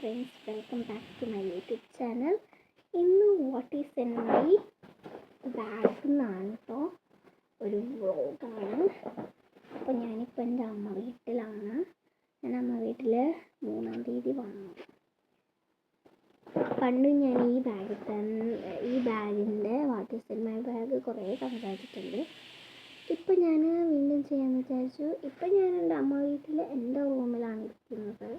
friends, welcome back to my YouTube channel. ഇന്ന് what is in my bag എന്നാണ് കേട്ടോ, ഒരു വ്ളോഗാണ്. അപ്പോൾ ഞാനിപ്പോൾ എൻ്റെ അമ്മ വീട്ടിലാണ്. ഞാൻ അമ്മ വീട്ടിൽ 3-ാം തീയതി വന്നു. പണ്ട് ഞാൻ ഈ ബാഗിൻ്റെ what is in my bag കുറേ സംസാരിച്ചിട്ടുണ്ട്. ഇപ്പം ഞാൻ വീണ്ടും ചെയ്യാമെന്ന് വിചാരിച്ചു. ഇപ്പം ഞാൻ എൻ്റെ അമ്മ വീട്ടിൽ എൻ്റെ റൂമിലാണ് ഇരിക്കുന്നത്.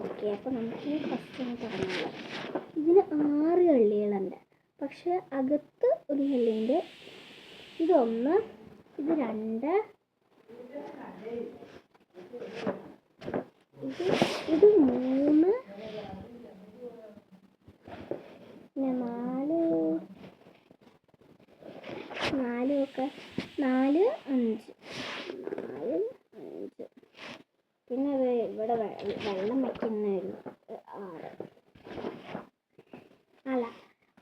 ഓക്കെ, അപ്പോൾ നമുക്ക് ഫസ്റ്റ് തുടങ്ങാം. ഇതിന് 6 കള്ളികളുണ്ട്, പക്ഷെ അകത്ത് ഒരു കള്ളിയുണ്ട്. ഇതൊന്ന്, ഇത് 2, ഇത് 3, പിന്നെ 4, 5. പിന്നെ ഇവിടെ വെള്ളം വയ്ക്കുന്ന ഒരു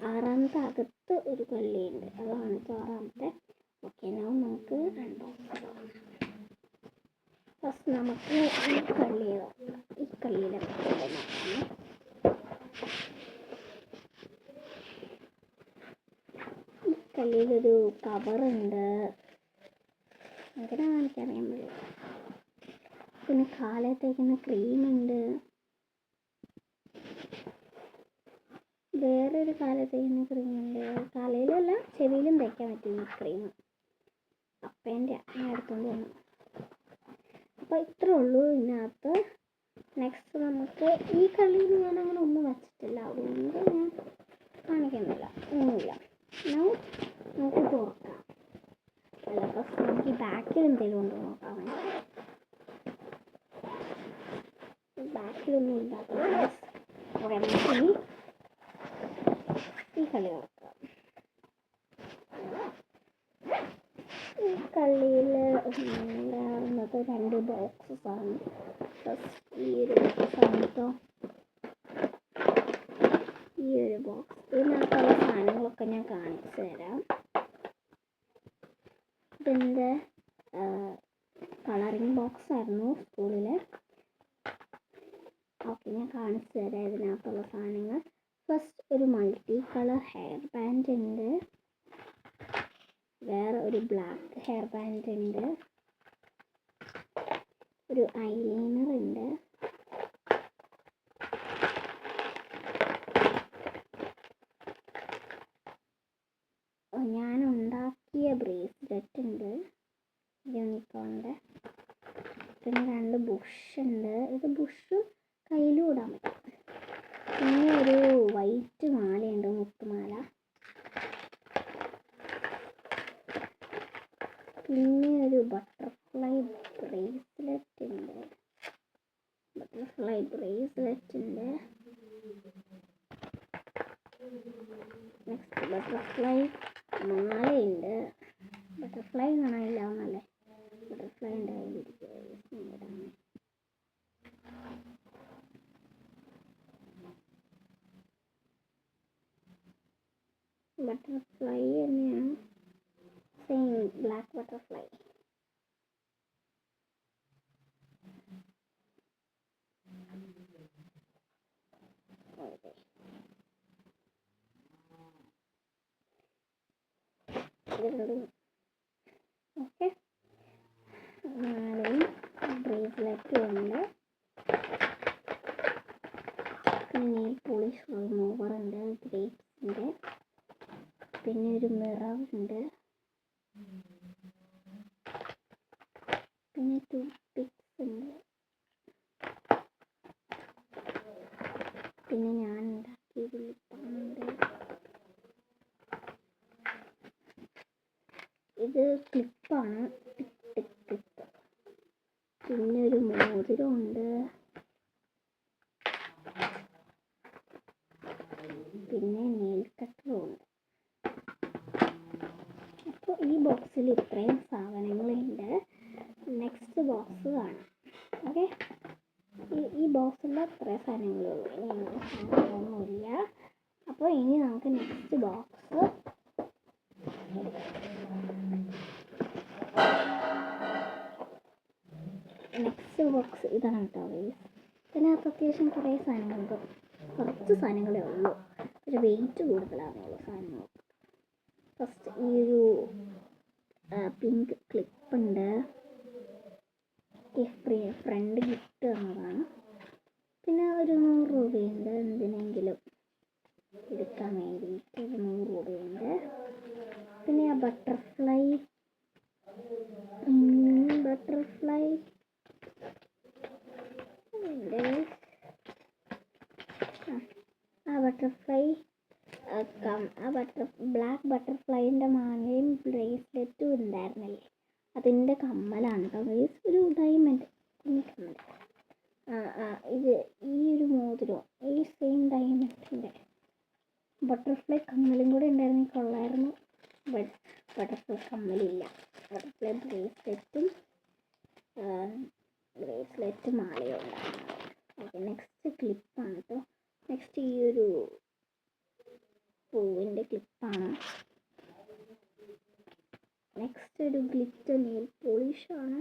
6ാമത്തെ അകത്ത് ഒരു കള്ളിയുണ്ട്, അതാണ് 6ാമത്തെ. ഓക്കെ, നമുക്ക് ഫസ്റ്റ് നമുക്ക് ഈ കള്ളിയിലെ ഈ കള്ളിയിലൊരു കവറുണ്ട്, അങ്ങനെ എനിക്കറിയാൻ പറ്റില്ല. പിന്നെ കാലത്തേക്കുന്ന ക്രീമുണ്ട്, വേറൊരു കാലത്തേക്കുന്ന ക്രീമുണ്ട്. കാലയിലല്ല, ചെവിയിലും തേക്കാൻ പറ്റും ഈ ക്രീം. അപ്പേൻ്റെ ഞാൻ എടുത്തുകൊണ്ട് വന്നു. അപ്പോൾ ഇത്രേ ഉള്ളൂ ഇതിനകത്ത്. നെക്സ്റ്റ് നമുക്ക് ഈ കള്ളിയിൽ ഞാൻ അങ്ങനെ ഒന്നും വച്ചിട്ടില്ല, അതുകൊണ്ട് ഞാൻ കാണിക്കുന്നില്ല, ഒന്നുമില്ല. നമുക്ക് തുറക്കാം. അല്ല, ഫസ്റ്റ് നമുക്ക് ഈ ബാക്കിൽ എന്തെങ്കിലും ഉണ്ടോ നോക്കാം. ബാക്കിലൊന്നും ഇല്ലാത്ത ഈ കളി തുറക്കാം. ഈ കളിയിൽ ഉണ്ടാകുന്നത് 2 ബോക്സസ് ആണ്. ഫസ്റ്റ് ഈ ഒരു ബോക്സാണ് കേട്ടോ, ഈ ഒരു ബോക്സ്. ഇതിനകത്തുള്ള സാധനങ്ങളൊക്കെ ഞാൻ കാണിച്ചു തരാം. ഇതിൻ്റെ കളറിങ് ബോക്സ് ആയിരുന്നു സ്കൂളിൽ. ഓക്കെ, ഞാൻ കാണിച്ചു തരാം ഇതിനകത്തുള്ള സാധനങ്ങൾ. ഫസ്റ്റ് ഒരു മൾട്ടി കളർ ഹെയർ ബാൻഡ് ഉണ്ട്, വേറെ ഒരു ബ്ലാക്ക് ഹെയർ ബാൻഡ് ഉണ്ട്, ഒരു ഐലൈനർ ഉണ്ട്, ഞാൻ ഉണ്ടാക്കിയ ബ്രേസ്ലെറ്റ് ഉണ്ട് യൂണിക്കോണിൻ്റെ. പിന്നെ 2 ബുഷ് ഉണ്ട്, ഇത് ബുഷും കയ്യിലും ഇടാൻ പറ്റും. പിന്നെ ഒരു വൈറ്റ് മാലയുണ്ട്, മുത്തുമാല. പിന്നെ ഒരു ബട്ടർഫ്ലൈ ബ്രേസ്ലെറ്റ് ഉണ്ട്, നെക്സ്റ്റ് ബട്ടർഫ്ലൈ മാലയുണ്ട്. ബട്ടർഫ്ലൈ കാണാനില്ല, ഒന്നല്ലേ ബട്ടർഫ്ലൈ ഉണ്ട് കയ്യിലിരിക്കുക. ബട്ടർഫ്ലൈ തന്നെയാണ്, സെയിം ബ്ലാക്ക് ബട്ടർഫ്ലൈ. ഓക്കെ, മാലയും ബ്രേസ്ലെറ്റും ഉണ്ട്. പിന്നെ നെയിൽ പോളിഷ് റിമൂവർ ഉണ്ട്, ഗ്രേപ്സിൻ്റെ. പിന്നെ ഒരു മിറർ ഉണ്ട്, പിന്നെ ടൂത്ത് പിക്സ് ഉണ്ട്. പിന്നെ ഞാൻ ഉണ്ടാക്കിയ ലിപ്പാണ്. ഇത് ക്ലിപ്പാണ്, ക്ലിപ്പ്. പിന്നെ ഒരു മോതിരമുണ്ട്, പിന്നെ നെയിൽ കട്ടറും ഉണ്ട്. അപ്പോൾ ഈ ബോക്സിൽ ഇത്രയും സാധനങ്ങളുണ്ട്. നെക്സ്റ്റ് ബോക്സ് കാണാം. ഓക്കെ, ഈ ബോക്സിൽ ഇത്രയും സാധനങ്ങളുള്ളൂ, ഇനി സാധനങ്ങളൊന്നുമില്ല. അപ്പോൾ ഇനി നമുക്ക് നെക്സ്റ്റ് ബോക്സ് ഇതാണ് കേട്ടോ. ഇതിനകത്ത് അത്യാവശ്യം കുറേ സാധനങ്ങളുണ്ട്. കുറച്ച് സാധനങ്ങളേ ഉള്ളൂ, ഒരു വെയിറ്റ് കൂടുതലാണുള്ളൂ സാധനങ്ങൾ. ഫസ്റ്റ് ഈ ഒരു പിങ്ക് ക്ലിപ്പുണ്ട്, ഫ്രണ്ട് ഗിഫ്റ്റ് തന്നതാണ്. പിന്നെ ഒരു 100 രൂപയുണ്ട് എന്തിനെങ്കിലും എടുക്കാൻ വേണ്ടിയിട്ട്, 100 രൂപയുണ്ട്. പിന്നെ ആ ബട്ടർഫ്ലൈ ബ്ലാക്ക് ബട്ടർഫ്ലൈൻ്റെ മാലയും ബ്രേസ്ലെറ്റും ഉണ്ടായിരുന്നില്ലേ, അതിൻ്റെ കമ്മലാണ് കേട്ടോ ഗൈസ്. ഒരു ഡയമണ്ട് കമ്മൽ. ഇത് ഈ ഒരു മോതിരം ഈ സെയിം ഡയമണ്ടിൻ്റെ ബട്ടർഫ്ലൈ കമ്മലും കൂടെ ഉണ്ടായിരുന്നെങ്കിൽ കൊള്ളായിരുന്നു. ബട്ടർഫ്ലൈ കമ്മലില്ല. ബട്ടർഫ്ലൈ ബ്രേസ്ലെറ്റ് മാലയും ഉണ്ടായിരുന്നു. ഓക്കെ, നെക്സ്റ്റ് ക്ലിപ്പാണ് കേട്ടോ. നെക്സ്റ്റ് ഈ ഒരു പൂവിൻ്റെ ക്ലിപ്പാണ്. നെക്സ്റ്റ് ഒരു ഗ്ലിറ്റർ നെയിൽ പോളിഷാണ്.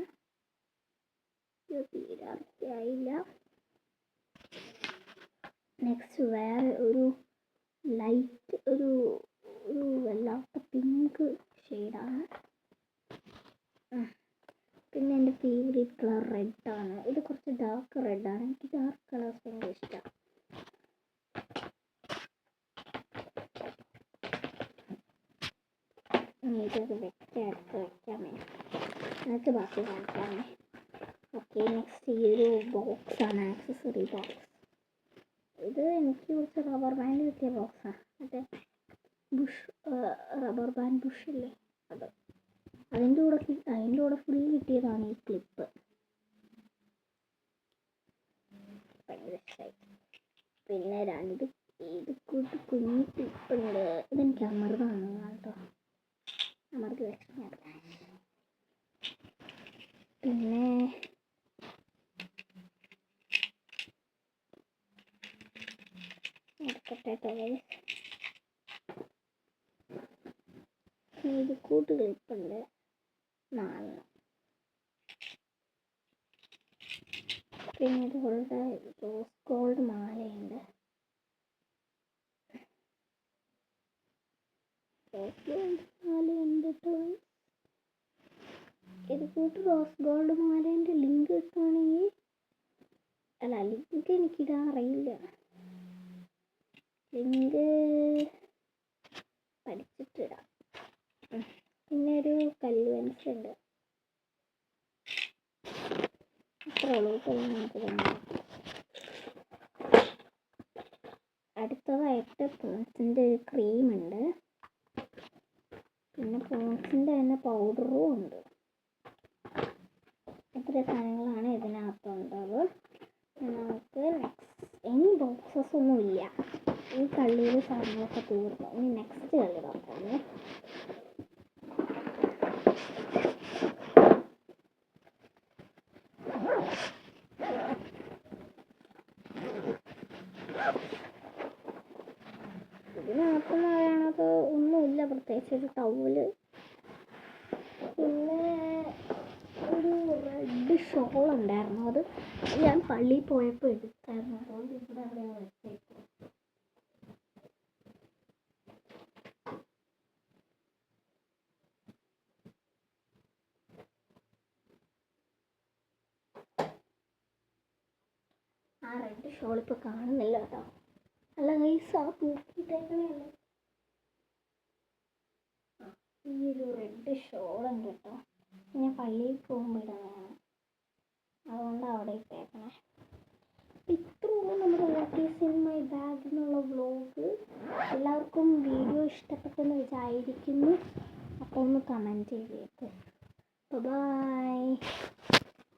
തീരാറായില്ല. നെക്സ്റ്റ് വേറെ ഒരു ലൈറ്റ് ഒരു വല്ലാത്ത പിങ്ക് ഷെയ്ഡാണ്. പിന്നെ എൻ്റെ ഫേവറേറ്റ് കളർ റെഡാണ്. ഇത് കുറച്ച് ഡാർക്ക് റെഡാണ്. എനിക്ക് ഡാർക്ക് കളേഴ്സ് ഭയങ്കര ഇഷ്ടമാണ്. ഇതൊക്കെ വെക്കാമേ, എന്നിട്ട് ബാക്കി കാണിക്കാമേ. ഓക്കെ, നെക്സ്റ്റ് ഈ ഒരു ബോക്സാണ്, ആക്സസറി ബോക്സ്. ഇത് എനിക്ക് കുറച്ച് റബ്ബർ ബാൻഡ് കിട്ടിയ ബോക്സാണ്. മറ്റേ റബ്ബർ ബാൻഡ് ബുഷില്ലേ, അതിൻ്റെ കൂടെ ഫുൾ കിട്ടിയതാണ് ഈ ക്ലിപ്പ്. ഭയങ്കര ഇഷ്ടമായി. പിന്നെ ഇത് കുഞ്ഞു ക്ലിപ്പുണ്ട്. ഇതെനിക്ക് അമൃതാണ് കേട്ടോ, അമൃത് വെച്ചാൽ. പിന്നെ ഇത് കൂട്ട് ക്ലിപ്പുണ്ട് 4. പിന്നെ ഇതുപോലത്തെ റോസ് ഗോൾഡ് മാലയുണ്ട്. ഇത് കൂട്ട് റോസ് ഗോൾഡ് മാലേൻ്റെ ലിങ്ക് കിട്ടുവാണെങ്കിൽ, ലിങ്ക് എനിക്കിടാൻ അറിയില്ല, ലിങ്ക് പഠിച്ചിട്ടിടാം. പിന്നെ ഒരു കല്ലുവൻസ് ഉണ്ട്. അടുത്തതായിട്ട് പോൺസിൻ്റെ ഒരു ക്രീമുണ്ട്. പിന്നെ പോൺസിൻ്റെ തന്നെ പൗഡറും ഉണ്ട്. ഇത്ര സാധനങ്ങളാണ് ഇതിനകത്തുള്ളത്. നമുക്ക് ഇനി ബോക്സസ് ഒന്നും ഇല്ല. ഈ കള്ളിയിൽ സാധനങ്ങളൊക്കെ തീർന്നു. ഇനി നെക്സ്റ്റ് കള്ളി നോക്കാമേ. ഇതിനകത്തെന്ന് പറയണത് ഒന്നുമില്ല പ്രത്യേകിച്ച്. ഒരു ടവല്, പിന്നെ ഒരു റെഡ് ഷോൾ ഉണ്ടായിരുന്നു. അത് ഞാൻ പള്ളിയിൽ പോയപ്പോൾ എടുത്തായിരുന്നു. അതുകൊണ്ട് ഇവിടെ എവിടെയാണ് വെച്ചേക്കും. ആ റെഡ് ഷോൾ ഇപ്പോൾ കാണുന്നില്ല കേട്ടോ. അല്ല ഗൈസ്, ആ തൂക്കിയിട്ടേക്കണേയുള്ളൂ. ഈ ഒരു റെഡ് ഷോളുണ്ട് കേട്ടോ. ഞാൻ പള്ളിയിൽ പോകുമ്പോൾ ഇടുന്നതാണ്, അതുകൊണ്ട് അവിടെ ഇട്ടേക്കണേ. ഇത്രയുള്ളൂ നമ്മുടെ what is in my bag എന്നുള്ള വ്ലോഗ്. എല്ലാവർക്കും വീഡിയോ ഇഷ്ടപ്പെട്ടെന്ന് വിചാരിക്കുന്നു. അപ്പോൾ ഒന്ന് കമൻറ്റ് ചെയ്തേക്ക്. ബൈ.